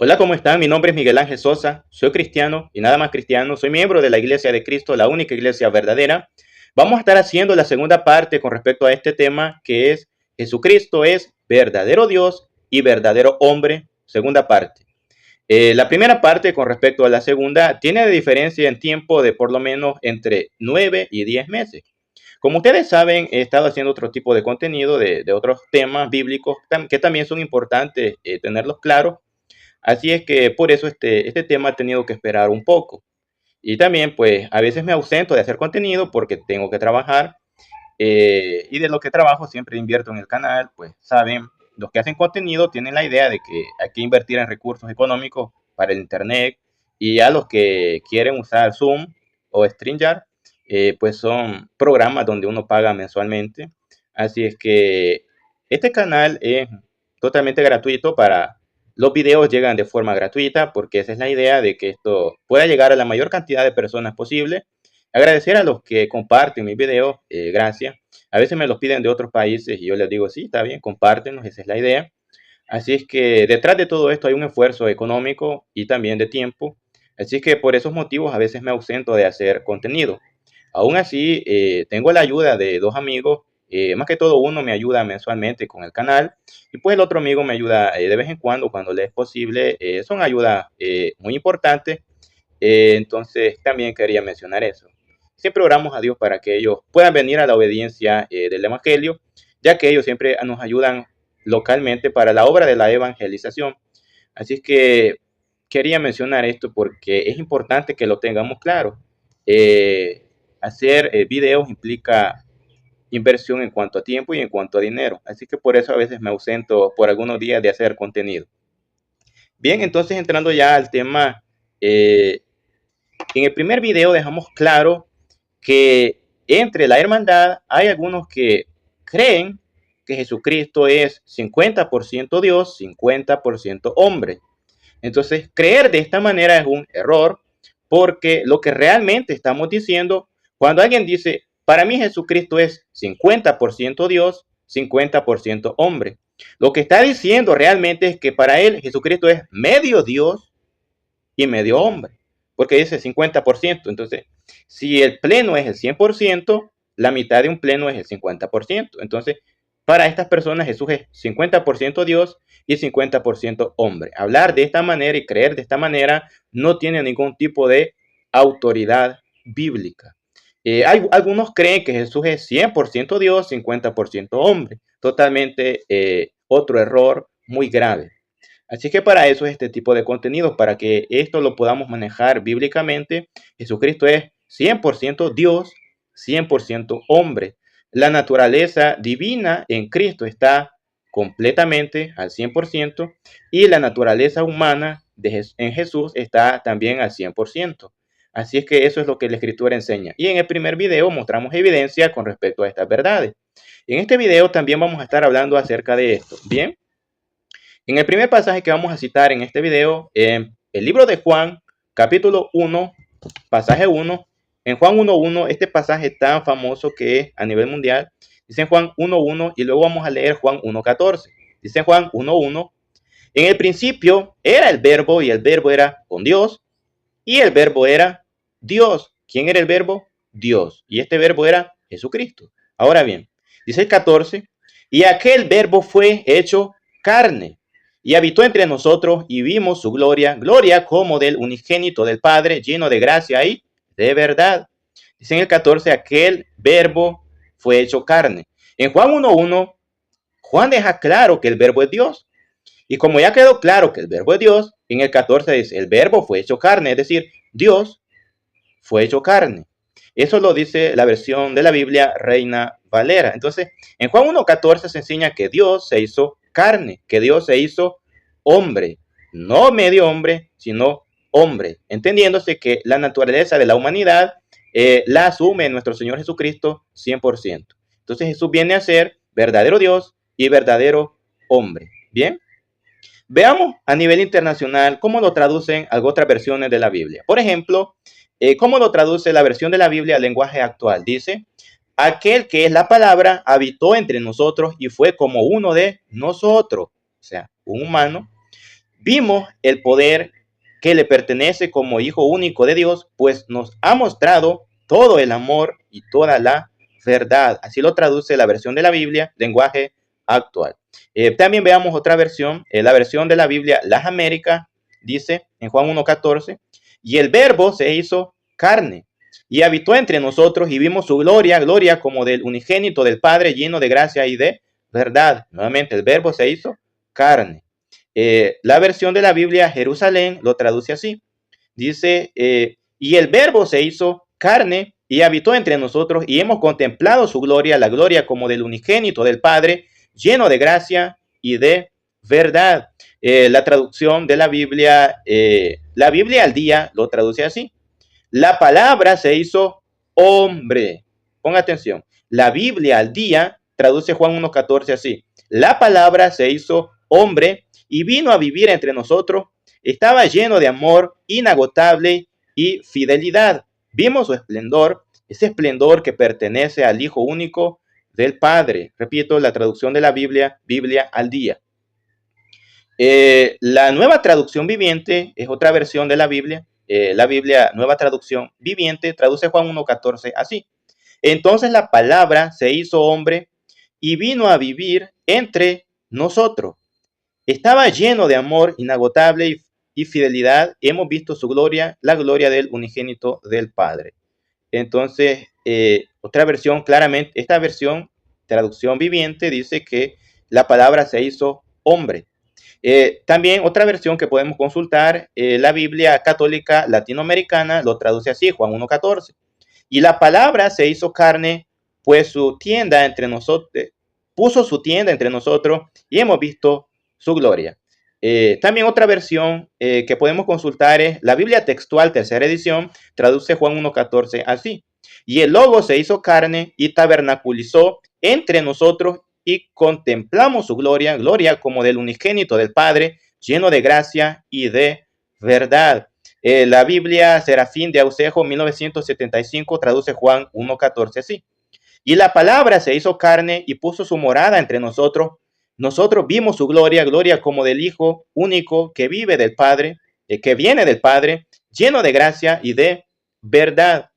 Hola, ¿cómo están? Mi nombre es Miguel Ángel Sosa, soy cristiano y nada más cristiano, soy miembro de la Iglesia de Cristo, la única iglesia verdadera. Vamos a estar haciendo la segunda parte con respecto a este tema que es Jesucristo es verdadero Dios y verdadero hombre, segunda parte. La primera parte con respecto a la segunda tiene de diferencia en tiempo de por lo menos entre 9 y 10 meses. Como ustedes saben, he estado haciendo otro tipo de contenido de otros temas bíblicos que también son importantes tenerlos claros. Así es que por eso este tema ha tenido que esperar un poco. Y también, pues, a veces me ausento de hacer contenido porque tengo que trabajar. Y de lo que trabajo siempre invierto en el canal. Pues, saben, los que hacen contenido tienen la idea de que hay que invertir en recursos económicos para el Internet. Y a los que quieren usar Zoom o StreamYard, pues son programas donde uno paga mensualmente. Así es que este canal es totalmente gratuito para los videos llegan de forma gratuita porque esa es la idea de que esto pueda llegar a la mayor cantidad de personas posible. Agradecer a los que comparten mis videos, gracias. A veces me los piden de otros países y yo les digo, sí, está bien, compártenos, esa es la idea. Así es que detrás de todo esto hay un esfuerzo económico y también de tiempo. Así es que por esos motivos a veces me ausento de hacer contenido. Aún así, tengo la ayuda de dos amigos. Más que todo, uno me ayuda mensualmente con el canal y pues el otro amigo me ayuda de vez en cuando le es posible. Son ayudas muy importantes. Entonces, también quería mencionar eso. Siempre oramos a Dios para que ellos puedan venir a la obediencia del Evangelio, ya que ellos siempre nos ayudan localmente para la obra de la evangelización. Así es que quería mencionar esto porque es importante que lo tengamos claro. Eh, Hacer videos implica inversión en cuanto a tiempo y en cuanto a dinero. Así que por eso a veces me ausento por algunos días de hacer contenido. Bien, entonces entrando ya al tema, en el primer video dejamos claro que entre la hermandad hay algunos que creen que Jesucristo es 50% Dios, 50% hombre. Entonces, creer de esta manera es un error porque lo que realmente estamos diciendo, cuando alguien dice, para mí Jesucristo es 50% Dios, 50% hombre, lo que está diciendo realmente es que para él Jesucristo es medio Dios y medio hombre, porque dice 50%. Entonces, si el pleno es el 100%, la mitad de un pleno es el 50%. Entonces, para estas personas Jesús es 50% Dios y 50% hombre. Hablar de esta manera y creer de esta manera no tiene ningún tipo de autoridad bíblica. Algunos creen que Jesús es 100% Dios, 50% hombre. Totalmente otro error muy grave. Así que para eso es este tipo de contenido, para que esto lo podamos manejar bíblicamente. Jesucristo es 100% Dios, 100% hombre. La naturaleza divina en Cristo está completamente al 100% y la naturaleza humana en Jesús está también al 100%. Así es que eso es lo que la Escritura enseña. Y en el primer video mostramos evidencia con respecto a estas verdades. En este video también vamos a estar hablando acerca de esto. Bien. En el primer pasaje que vamos a citar en este video, en el libro de Juan, capítulo 1, pasaje 1, en Juan 1.1, este pasaje tan famoso que es a nivel mundial, dice en Juan 1.1 y luego vamos a leer Juan 1.14. Dice en Juan 1.1, en el principio era el verbo y el verbo era con Dios y el verbo era Dios. ¿Quién era el verbo? Dios. Y este verbo era Jesucristo. Ahora bien, dice el 14, y aquel verbo fue hecho carne y habitó entre nosotros y vimos su gloria, gloria como del unigénito del Padre, lleno de gracia y de verdad. Dice en el 14, aquel verbo fue hecho carne. En Juan 1.1, Juan deja claro que el verbo es Dios. Y como ya quedó claro que el verbo es Dios, en el 14 dice, el verbo fue hecho carne, es decir, Dios fue hecho carne. Eso lo dice la versión de la Biblia Reina Valera. Entonces, en Juan 1.14 se enseña que Dios se hizo carne, que Dios se hizo hombre, no medio hombre, sino hombre, entendiéndose que la naturaleza de la humanidad la asume nuestro Señor Jesucristo 100%. Entonces Jesús viene a ser verdadero Dios y verdadero hombre. Bien, veamos a nivel internacional cómo lo traducen otras versiones de la Biblia. Por ejemplo, cómo lo traduce la versión de la Biblia al lenguaje actual. Dice, aquel que es la palabra habitó entre nosotros y fue como uno de nosotros, o sea, un humano. vimos el poder que le pertenece como Hijo único de Dios, pues nos ha mostrado todo el amor y toda la verdad. Así lo traduce la versión de la Biblia, lenguaje actual. También veamos otra versión, la versión de la Biblia, Las Américas, dice en Juan 1:14, y el verbo se hizo carne y habitó entre nosotros y vimos su gloria, gloria como del unigénito del Padre, lleno de gracia y de verdad. Nuevamente, el verbo se hizo carne. La versión de la Biblia Jerusalén lo traduce así. Dice, y el verbo se hizo carne y habitó entre nosotros y hemos contemplado su gloria, la gloria como del unigénito del Padre, lleno de gracia y de verdad. La traducción de la Biblia al día lo traduce así. La palabra se hizo hombre. Ponga atención. La Biblia al día traduce Juan 1:14 así. La palabra se hizo hombre y vino a vivir entre nosotros. Estaba lleno de amor inagotable y fidelidad. Vimos su esplendor, ese esplendor que pertenece al Hijo único del Padre. Repito, la traducción de la Biblia al día. La nueva traducción viviente es otra versión de la Biblia. La Biblia, nueva traducción viviente, traduce Juan 1:14 así. Entonces la palabra se hizo hombre y vino a vivir entre nosotros. Estaba lleno de amor inagotable y fidelidad. Hemos visto su gloria, la gloria del unigénito del Padre. Entonces, otra versión, claramente, esta versión, traducción viviente, dice que la palabra se hizo hombre. También otra versión que podemos consultar, la Biblia católica latinoamericana lo traduce así, Juan 1:14. Y la palabra se hizo carne, pues su tienda entre nosotros, puso su tienda entre nosotros y hemos visto su gloria. También otra versión que podemos consultar es la Biblia textual, tercera edición, traduce Juan 1:14 así. Y el Logo se hizo carne y tabernaculizó entre nosotros y contemplamos su gloria, gloria como del unigénito del Padre, lleno de gracia y de verdad. La Biblia Serafín de Aucejo 1975 traduce Juan 1:14 así. Y la palabra se hizo carne y puso su morada entre nosotros. Nosotros vimos su gloria, gloria como del Hijo único que vive del Padre, que viene del Padre, lleno de gracia y de verdad.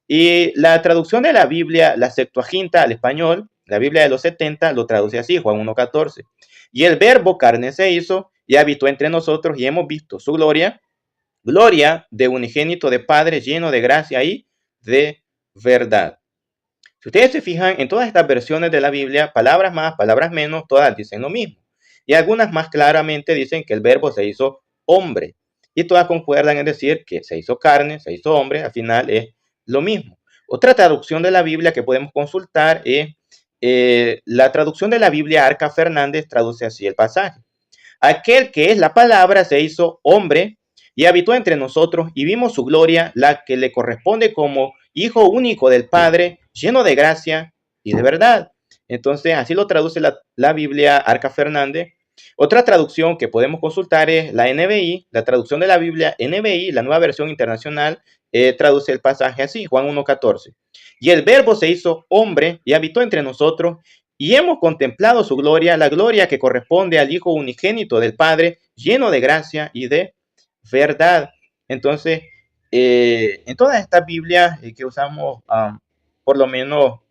Y la traducción de la Biblia, la Septuaginta al español, la Biblia de los 70, lo traduce así, Juan 1:14. Y el verbo carne se hizo y habitó entre nosotros y hemos visto su gloria, gloria de unigénito de Padre, lleno de gracia y de verdad. Si ustedes se fijan, en todas estas versiones de la Biblia, palabras más, palabras menos, todas dicen lo mismo. Y algunas más claramente dicen que el verbo se hizo hombre. Y todas concuerdan en decir que se hizo carne, se hizo hombre, al final es lo mismo. Otra traducción de la Biblia que podemos consultar es la traducción de la Biblia Arca Fernández, traduce así el pasaje. Aquel que es la palabra se hizo hombre y habitó entre nosotros y vimos su gloria, la que le corresponde como Hijo único del Padre, lleno de gracia y de verdad. Entonces, así lo traduce la Biblia Arca Fernández. Otra traducción que podemos consultar es la NBI, la traducción de la Biblia NBI, la nueva versión internacional, traduce el pasaje así, Juan 1:14. Y el verbo se hizo hombre y habitó entre nosotros y hemos contemplado su gloria, la gloria que corresponde al Hijo unigénito del Padre, lleno de gracia y de verdad. Entonces, en todas estas Biblias que usamos, por lo menos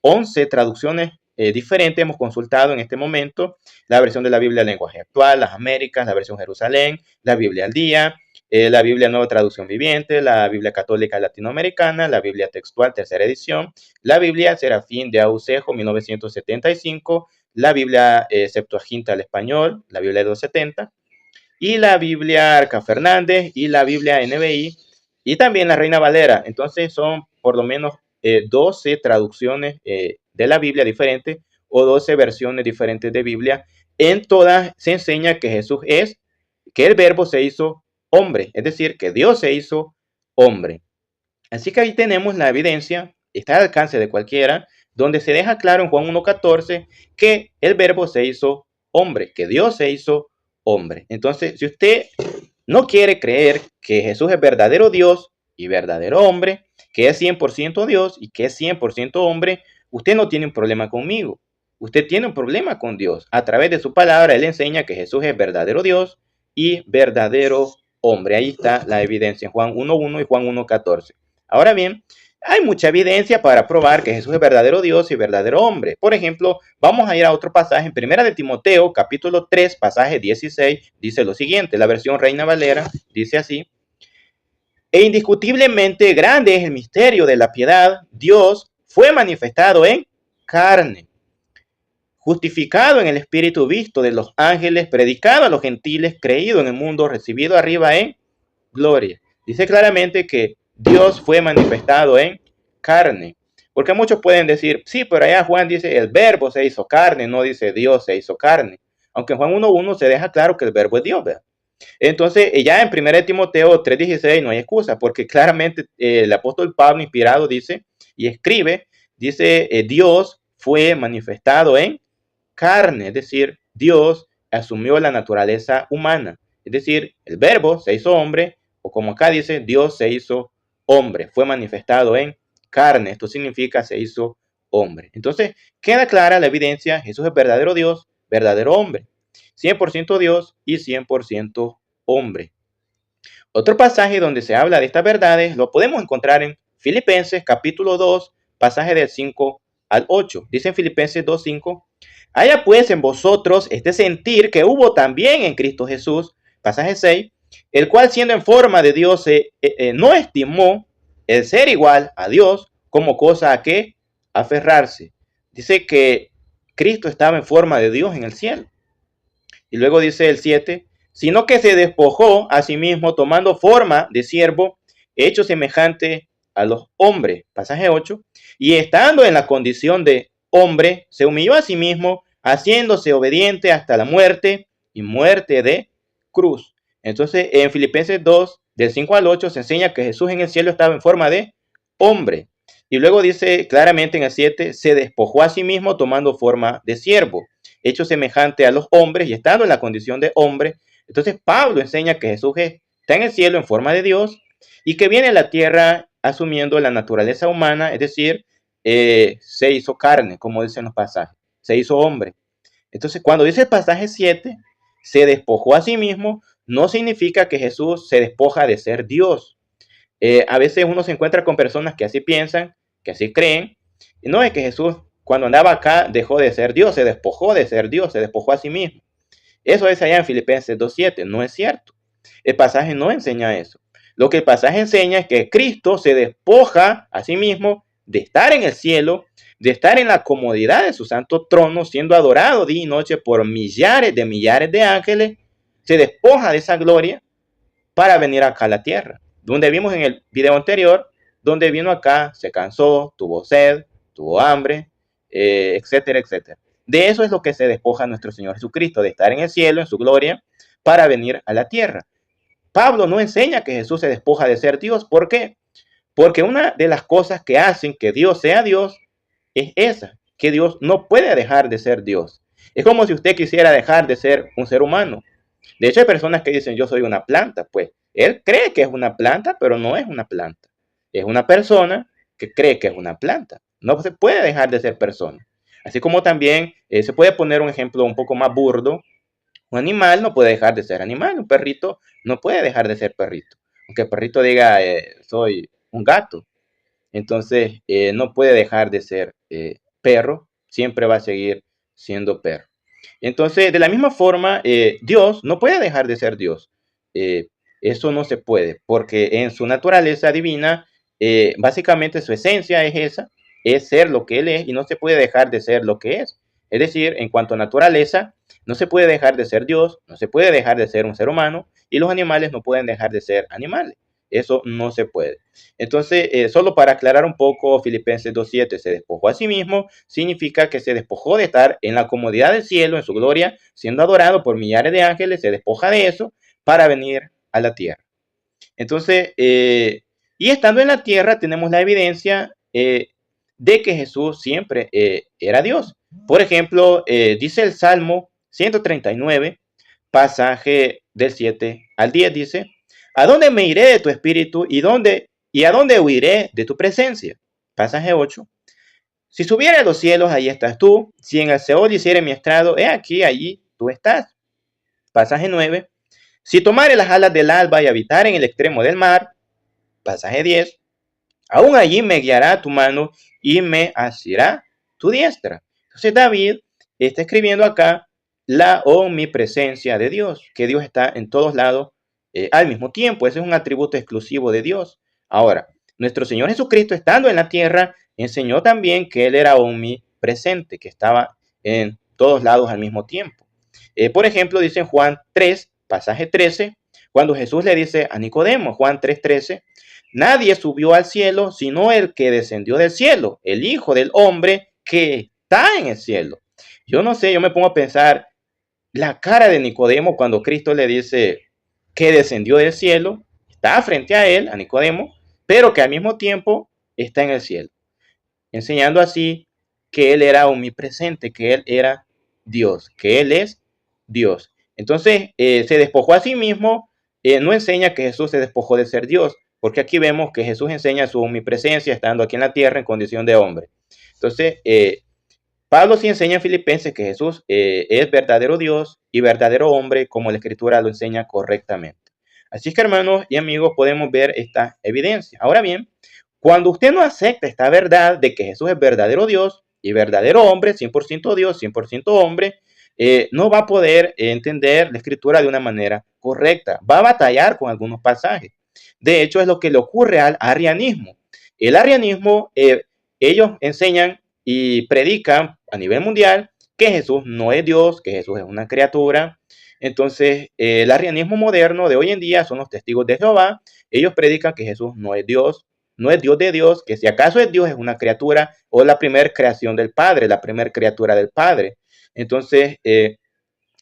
11 traducciones diferentes hemos consultado en este momento. La versión de la Biblia lenguaje actual, las Américas, la versión Jerusalén, la Biblia al día, la Biblia nueva traducción viviente, la Biblia católica latinoamericana, la Biblia textual tercera edición, la Biblia Serafín de Aucejo 1975, la Biblia Septuaginta al español, la Biblia de los 70, y la Biblia Arca Fernández y la Biblia NBI y también la Reina Valera. Entonces son por lo menos 12 traducciones de la Biblia diferentes o 12 versiones diferentes de Biblia. En todas se enseña que Jesús es, que el verbo se hizo hombre, es decir, que Dios se hizo hombre. Así que ahí tenemos la evidencia, está al alcance de cualquiera, donde se deja claro en Juan 1:14 que el verbo se hizo hombre, que Dios se hizo hombre. Entonces, si usted no quiere creer que Jesús es verdadero Dios y verdadero hombre, que es 100% Dios y que es 100% hombre, usted no tiene un problema conmigo. Usted tiene un problema con Dios. A través de su palabra, Él enseña que Jesús es verdadero Dios y verdadero hombre. Ahí está la evidencia en Juan 1.1 y Juan 1.14. Ahora bien, hay mucha evidencia para probar que Jesús es verdadero Dios y verdadero hombre. Por ejemplo, vamos a ir a otro pasaje en 1 de Timoteo, capítulo 3, pasaje 16, dice lo siguiente, la versión Reina Valera dice así: e indiscutiblemente grande es el misterio de la piedad. Dios fue manifestado en carne, justificado en el Espíritu, visto de los ángeles, predicado a los gentiles, creído en el mundo, recibido arriba en gloria. Dice claramente que Dios fue manifestado en carne. Porque muchos pueden decir, sí, pero allá Juan dice el verbo se hizo carne, no dice Dios se hizo carne. Aunque en Juan 1.1 se deja claro que el verbo es Dios, ¿verdad? Entonces, ya en 1 Timoteo 3.16 no hay excusa, porque claramente el apóstol Pablo, inspirado, dice y escribe, dice, Dios fue manifestado en carne, es decir, Dios asumió la naturaleza humana, es decir, el verbo se hizo hombre, o como acá dice, Dios se hizo hombre, fue manifestado en carne, esto significa se hizo hombre. Entonces, queda clara la evidencia, Jesús es verdadero Dios, verdadero hombre, 100% Dios y 100% hombre. Otro pasaje donde se habla de estas verdades lo podemos encontrar en Filipenses capítulo 2, pasaje del 5 al 8. Dice en Filipenses 2:5, haya pues en vosotros este sentir que hubo también en Cristo Jesús, pasaje 6, el cual siendo en forma de Dios no estimó el ser igual a Dios como cosa a que aferrarse. Dice que Cristo estaba en forma de Dios en el cielo. Y luego dice el 7, sino que se despojó a sí mismo tomando forma de siervo, hecho semejante a los hombres. Pasaje 8, y estando en la condición de hombre, se humilló a sí mismo, haciéndose obediente hasta la muerte y muerte de cruz. Entonces, en Filipenses 2, del 5 al 8, se enseña que Jesús en el cielo estaba en forma de hombre. Y luego dice claramente en el 7, se despojó a sí mismo tomando forma de siervo, hecho semejante a los hombres y estando en la condición de hombre. Entonces Pablo enseña que Jesús está en el cielo en forma de Dios y que viene a la tierra asumiendo la naturaleza humana, es decir, se hizo carne, como dicen los pasajes, se hizo hombre. Entonces cuando dice el pasaje 7, se despojó a sí mismo, no significa que Jesús se despoja de ser Dios. A veces uno se encuentra con personas que así piensan, que así creen, y no es que Jesús cuando andaba acá dejó de ser Dios, se despojó de ser Dios, se despojó a sí mismo. Eso es allá en Filipenses 2.7, no es cierto. El pasaje no enseña eso. Lo que el pasaje enseña es que Cristo se despoja a sí mismo de estar en el cielo, de estar en la comodidad de su santo trono, siendo adorado día y noche por millares de ángeles, se despoja de esa gloria para venir acá a la tierra. Donde vimos en el video anterior, donde vino acá, se cansó, tuvo sed, tuvo hambre, etcétera, etcétera. De eso es lo que se despoja nuestro Señor Jesucristo, de estar en el cielo, en su gloria, para venir a la tierra. Pablo no enseña que Jesús se despoja de ser Dios. ¿Por qué? Porque una de las cosas que hacen que Dios sea Dios es esa, que Dios no puede dejar de ser Dios. Es como si usted quisiera dejar de ser un ser humano. De hecho, hay personas que dicen, yo soy una planta. Pues él cree que es una planta, pero no es una planta. Es una persona que cree que es una planta. No se puede dejar de ser persona. Así como también se puede poner un ejemplo un poco más burdo. Un animal no puede dejar de ser animal. Un perrito no puede dejar de ser perrito. Aunque el perrito diga, soy un gato. Entonces, no puede dejar de ser perro. Siempre va a seguir siendo perro. Entonces, de la misma forma, Dios no puede dejar de ser Dios. Eh, Eso no se puede, porque en su naturaleza divina, básicamente su esencia es esa, es ser lo que Él es y no se puede dejar de ser lo que es. Es decir, en cuanto a naturaleza, no se puede dejar de ser Dios, no se puede dejar de ser un ser humano y los animales no pueden dejar de ser animales. Eso no se puede. Entonces, solo para aclarar un poco, Filipenses 2.7, se despojó a sí mismo, significa que se despojó de estar en la comodidad del cielo, en su gloria, siendo adorado por millares de ángeles, se despoja de eso para venir a la tierra. Entonces, y estando en la tierra, tenemos la evidencia de que Jesús siempre era Dios. Por ejemplo, dice el Salmo 139, pasaje del 7 al 10, dice, ¿a dónde me iré de tu espíritu y a dónde huiré de tu presencia? Pasaje 8. Si subiera a los cielos, allí estás tú. Si en el Seol hiciere mi estrado, he aquí, allí tú estás. Pasaje 9. Si tomare las alas del alba y habitar en el extremo del mar, pasaje 10, aún allí me guiará tu mano y me asirá tu diestra. Entonces David está escribiendo acá la omnipresencia de Dios, que Dios está en todos lados al mismo tiempo. Ese es un atributo exclusivo de Dios. Ahora, nuestro Señor Jesucristo, estando en la tierra, enseñó también que Él era omnipresente, que estaba en todos lados al mismo tiempo. Por ejemplo, dice en Juan 3, pasaje 13, cuando Jesús le dice a Nicodemo, Juan 3:13, nadie subió al cielo sino el que descendió del cielo, el Hijo del Hombre que está en el cielo. Yo no sé, yo me pongo a pensar la cara de Nicodemo cuando Cristo le dice que descendió del cielo, está frente a él, a Nicodemo, pero que al mismo tiempo está en el cielo, enseñando así que él era omnipresente, que él era Dios, que él es Dios. Entonces, se despojó a sí mismo, no enseña que Jesús se despojó de ser Dios, porque aquí vemos que Jesús enseña su omnipresencia estando aquí en la tierra en condición de hombre. Entonces, Pablo sí enseña en Filipenses que Jesús es verdadero Dios y verdadero hombre, como la Escritura lo enseña correctamente. Así que, hermanos y amigos, podemos ver esta evidencia. Ahora bien, cuando usted no acepta esta verdad de que Jesús es verdadero Dios y verdadero hombre, 100% Dios, 100% hombre, no va a poder entender la Escritura de una manera correcta. Va a batallar con algunos pasajes. De hecho, es lo que le ocurre al arrianismo. El arrianismo, ellos enseñan y predican a nivel mundial que Jesús no es Dios, que Jesús es una criatura. Entonces, el arrianismo moderno de hoy en día son los testigos de Jehová. Ellos predican que Jesús no es Dios, no es Dios de Dios, que si acaso es Dios es una criatura o la primera creación del Padre, la primera criatura del Padre. Entonces,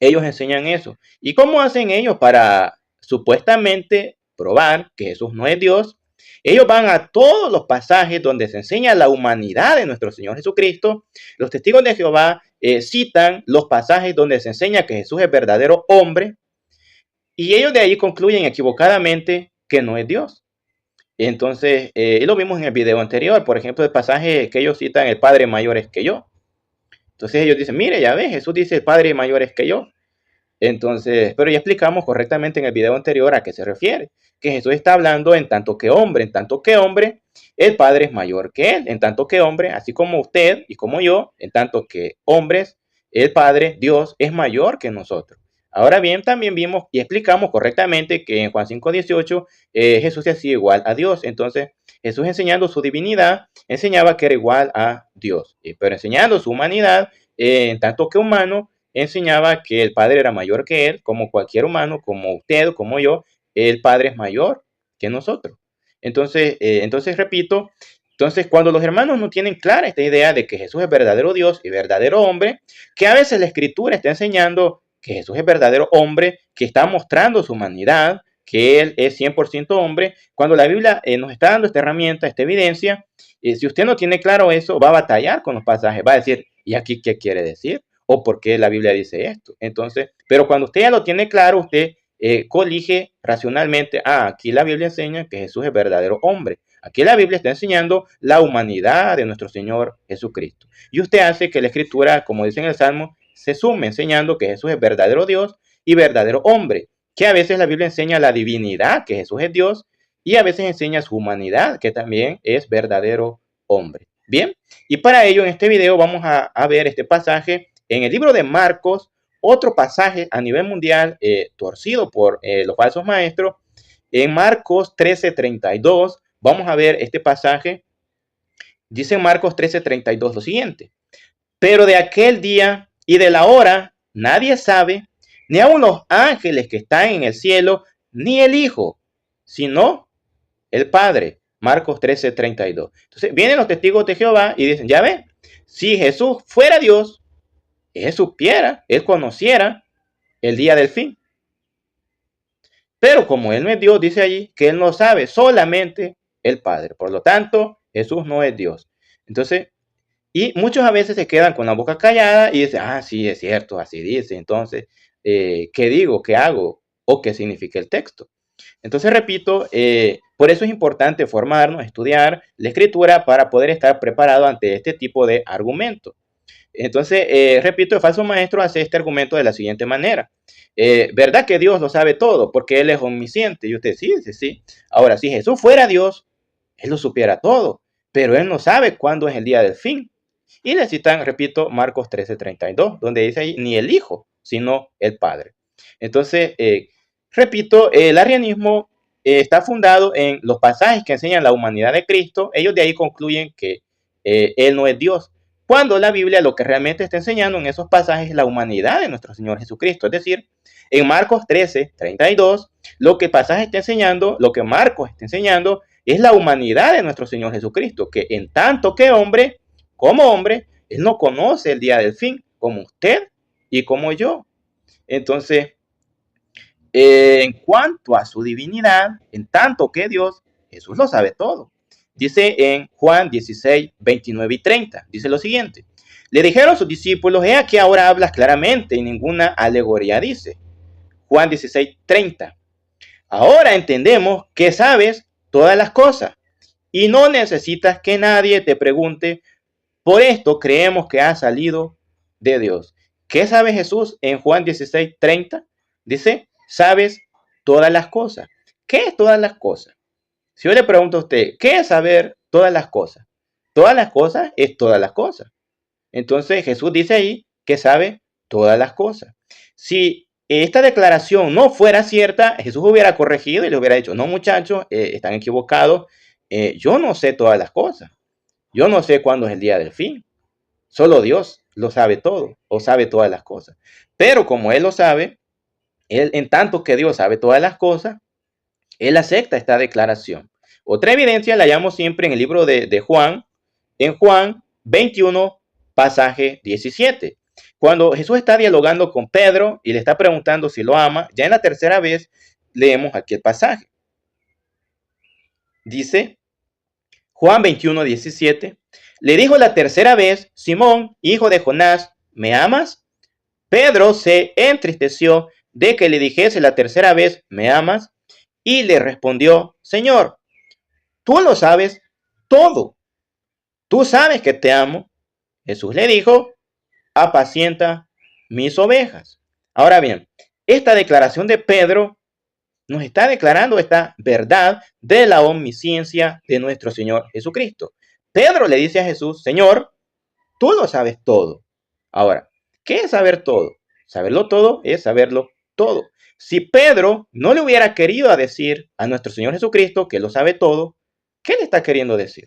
ellos enseñan eso. ¿Y cómo hacen ellos para supuestamente probar que Jesús no es Dios? Ellos van a todos los pasajes donde se enseña la humanidad de nuestro Señor Jesucristo. Los testigos de Jehová citan los pasajes donde se enseña que Jesús es verdadero hombre y ellos de ahí concluyen equivocadamente que no es Dios. Entonces, lo vimos en el video anterior, por ejemplo, el pasaje que ellos citan, el Padre mayor es que yo. Entonces ellos dicen, mire, ya ves, Jesús dice, el Padre mayor es que yo. Entonces, pero ya explicamos correctamente en el video anterior a qué se refiere, que Jesús está hablando en tanto que hombre, el Padre es mayor que él, en tanto que hombre, así como usted y como yo, en tanto que hombres, el Padre, Dios, es mayor que nosotros. Ahora bien, también vimos y explicamos correctamente que en Juan 5:18 Jesús se hacía igual a Dios. Entonces, Jesús enseñando su divinidad, enseñaba que era igual a Dios, pero enseñando su humanidad, en tanto que humano, enseñaba que el Padre era mayor que él, como cualquier humano, como usted, como yo, el Padre es mayor que nosotros. Entonces repito, entonces cuando los hermanos no tienen clara esta idea de que Jesús es verdadero Dios y verdadero hombre, que a veces la Escritura está enseñando que Jesús es verdadero hombre, que está mostrando su humanidad, que Él es 100% hombre, cuando la Biblia nos está dando esta herramienta, esta evidencia, si usted no tiene claro eso, va a batallar con los pasajes, va a decir, ¿y aquí qué quiere decir? ¿O por qué la Biblia dice esto? Entonces, pero cuando usted ya lo tiene claro, usted colige racionalmente, aquí la Biblia enseña que Jesús es verdadero hombre. Aquí la Biblia está enseñando la humanidad de nuestro Señor Jesucristo. Y usted hace que la Escritura, como dice en el Salmo, se sume enseñando que Jesús es verdadero Dios y verdadero hombre. Que a veces la Biblia enseña la divinidad, que Jesús es Dios, y a veces enseña su humanidad, que también es verdadero hombre. Bien, y para ello en este video vamos a ver este pasaje en el libro de Marcos, otro pasaje a nivel mundial torcido por los falsos maestros. En Marcos 13:32 vamos a ver este pasaje. Dice en Marcos 13:32 lo siguiente: pero de aquel día y de la hora nadie sabe, ni aun los ángeles que están en el cielo, ni el Hijo, sino el Padre. Marcos 13:32. Entonces vienen los testigos de Jehová y dicen, ya ven, si Jesús fuera Dios, él supiera, él conociera el día del fin. Pero como él no es Dios, dice allí que él no sabe, solamente el Padre. Por lo tanto, Jesús no es Dios. Entonces, y muchos a veces se quedan con la boca callada y dicen, sí, es cierto, así dice. Entonces, ¿qué digo? ¿Qué hago? ¿O qué significa el texto? Entonces, repito, por eso es importante formarnos, estudiar la Escritura para poder estar preparado ante este tipo de argumentos. Entonces, repito, el falso maestro hace este argumento de la siguiente manera. ¿Verdad que Dios lo sabe todo? Porque Él es omnisciente. Y usted, sí, sí, sí. Ahora, si Jesús fuera Dios, Él lo supiera todo, pero Él no sabe cuándo es el día del fin. Y le citan, repito, Marcos 13:32, donde dice ahí, ni el Hijo, sino el Padre. Entonces, repito, el arrianismo está fundado en los pasajes que enseñan la humanidad de Cristo. Ellos de ahí concluyen que Él no es Dios, cuando la Biblia lo que realmente está enseñando en esos pasajes es la humanidad de nuestro Señor Jesucristo. Es decir, en Marcos 13:32, lo que el pasaje está enseñando, lo que Marcos está enseñando, es la humanidad de nuestro Señor Jesucristo, que en tanto que hombre, como hombre, Él no conoce el día del fin, como usted y como yo. Entonces, en cuanto a su divinidad, en tanto que Dios, Jesús lo sabe todo. Dice en Juan 16:29 y 30, dice lo siguiente. Le dijeron sus discípulos, he aquí ahora hablas claramente y ninguna alegoría dice. Juan 16:30. Ahora entendemos que sabes todas las cosas y no necesitas que nadie te pregunte. Por esto creemos que ha salido de Dios. ¿Qué sabe Jesús en Juan 16:30? Dice, sabes todas las cosas. ¿Qué es todas las cosas? Si yo le pregunto a usted, ¿qué es saber todas las cosas? Todas las cosas es todas las cosas. Entonces Jesús dice ahí que sabe todas las cosas. Si esta declaración no fuera cierta, Jesús hubiera corregido y le hubiera dicho, no muchachos, están equivocados, yo no sé todas las cosas. Yo no sé cuándo es el día del fin. Solo Dios lo sabe todo o sabe todas las cosas. Pero como Él lo sabe, Él, en tanto que Dios sabe todas las cosas, Él acepta esta declaración. Otra evidencia la hallamos siempre en el libro de Juan, en Juan 21, pasaje 17. Cuando Jesús está dialogando con Pedro y le está preguntando si lo ama, ya en la tercera vez leemos aquí el pasaje. Dice Juan 21, 17. Le dijo la tercera vez, Simón, hijo de Jonás, ¿me amas? Pedro se entristeció de que le dijese la tercera vez, ¿me amas? Y le respondió, Señor, tú lo sabes todo. Tú sabes que te amo. Jesús le dijo, apacienta mis ovejas. Ahora bien, esta declaración de Pedro nos está declarando esta verdad de la omnisciencia de nuestro Señor Jesucristo. Pedro le dice a Jesús, Señor, tú lo sabes todo. Ahora, ¿qué es saber todo? Saberlo todo es saberlo todo. Si Pedro no le hubiera querido decir a nuestro Señor Jesucristo que lo sabe todo, ¿qué le está queriendo decir?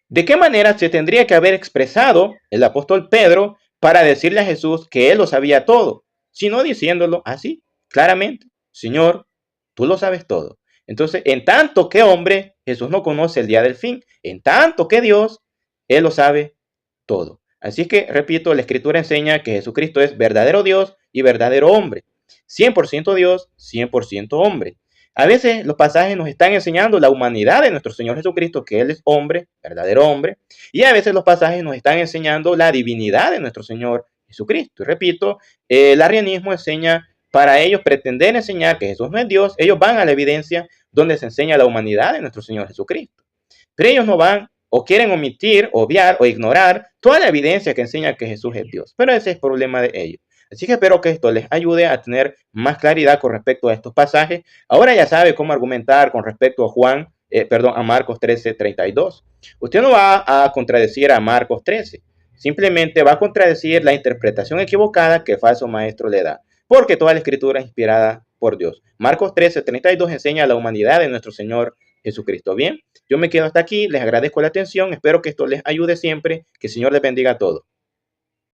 ¿De qué manera se tendría que haber expresado el apóstol Pedro para decirle a Jesús que él lo sabía todo? Sino diciéndolo así, claramente, Señor, tú lo sabes todo. Entonces, en tanto que hombre, Jesús no conoce el día del fin. En tanto que Dios, Él lo sabe todo. Así que, repito, la Escritura enseña que Jesucristo es verdadero Dios y verdadero hombre. 100% Dios, 100% hombre. A veces los pasajes nos están enseñando la humanidad de nuestro Señor Jesucristo, que Él es hombre, verdadero hombre, y a veces los pasajes nos están enseñando la divinidad de nuestro Señor Jesucristo. Y repito, el arrianismo enseña, para ellos pretender enseñar que Jesús no es Dios, ellos van a la evidencia donde se enseña la humanidad de nuestro Señor Jesucristo. Pero ellos no van o quieren omitir, obviar o ignorar toda la evidencia que enseña que Jesús es Dios. Pero ese es el problema de ellos. Así que espero que esto les ayude a tener más claridad con respecto a estos pasajes. Ahora ya sabe cómo argumentar con respecto a Marcos 13:32. Usted no va a contradecir a Marcos 13. Simplemente va a contradecir la interpretación equivocada que el falso maestro le da. Porque toda la escritura es inspirada por Dios. Marcos 13:32 enseña la humanidad de nuestro Señor Jesucristo. Bien, yo me quedo hasta aquí. Les agradezco la atención. Espero que esto les ayude siempre. Que el Señor les bendiga a todos.